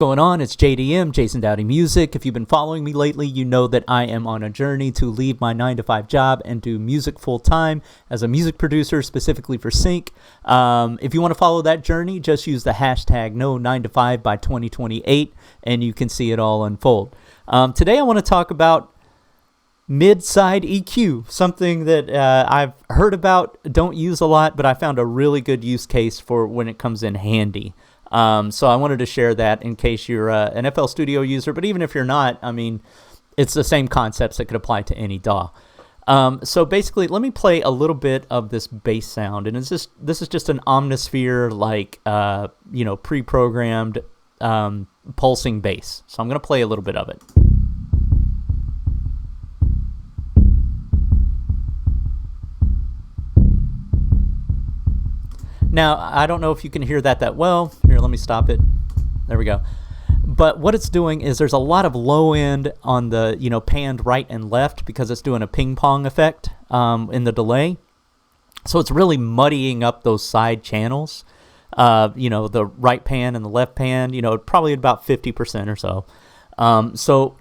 Going on? It's JDM, Jason Dowdy Music. If you've been following me lately, you know that I am on a journey to leave my 9-to-5 job and do music full-time as a music producer, specifically for Sync. If you want to follow that journey, just use the hashtag no9to5 by 2028, and you can see it all unfold. Today I want to talk about mid-side EQ, something that I've heard about, don't use a lot, but I found a really good use case for when it comes in handy. So I wanted to share that in case you're an FL Studio user, but even if you're not, I mean, it's the same concepts that could apply to any DAW. So basically, let me play a little bit of this bass sound, and this is just an Omnisphere, like, pre-programmed pulsing bass. So I'm going to play a little bit of it. Now, I don't know if you can hear that well. Here, let me stop it. There we go. But what it's doing is there's a lot of low end on the, panned right and left because it's doing a ping pong effect in the delay. So it's really muddying up those side channels, the right pan and the left pan, probably about 50% or so. So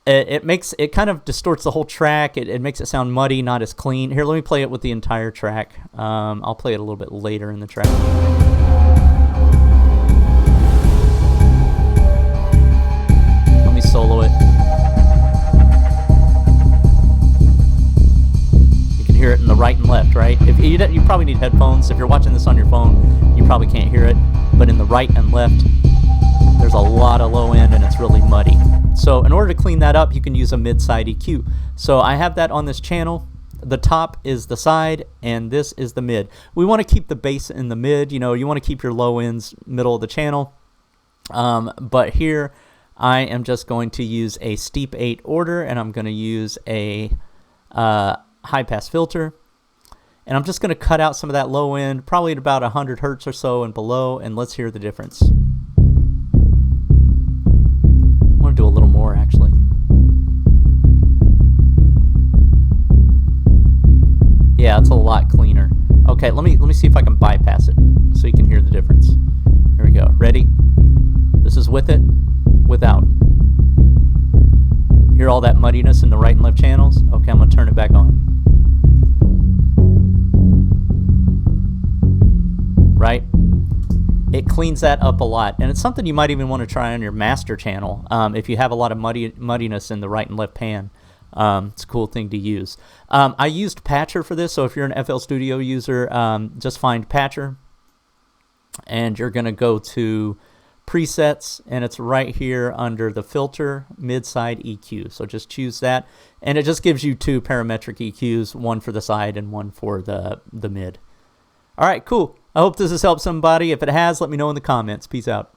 it kind of distorts the whole track. It makes it sound muddy, not as clean. Here, let me play it with the entire track. I'll play it a little bit later in the track. Let me solo it. You can hear it in the right and left, right? If you probably need headphones. If you're watching this on your phone, you probably can't hear it. But in the right and left, there's a lot of low end and it's really muddy. So in order to clean that up, you can use a mid-side EQ. So I have that on this channel. The top is the side and this is the mid. We want to keep the bass in the mid. You want to keep your low ends middle of the channel. But here I am just going to use a steep 8 order, and I'm going to use a high pass filter. And I'm just going to cut out some of that low end, probably at about 100 hertz or so and below, and let's hear the difference. Do a little more, actually. Yeah, it's a lot cleaner. Okay, let me see if I can bypass it so you can hear the difference. Here we go. Ready? This is with it, without. Hear all that muddiness in the right and left channels? Okay, I'm gonna turn it back on. Right? It cleans that up a lot, and it's something you might even want to try on your master channel if you have a lot of muddiness in the right and left pan. It's a cool thing to use. I used Patcher for this, so if you're an FL Studio user, just find Patcher, and you're going to go to Presets, and it's right here under the Filter Mid-Side EQ. So just choose that, and it just gives you 2 parametric EQs, one for the side and one for the mid. All right, cool. I hope this has helped somebody. If it has, let me know in the comments. Peace out.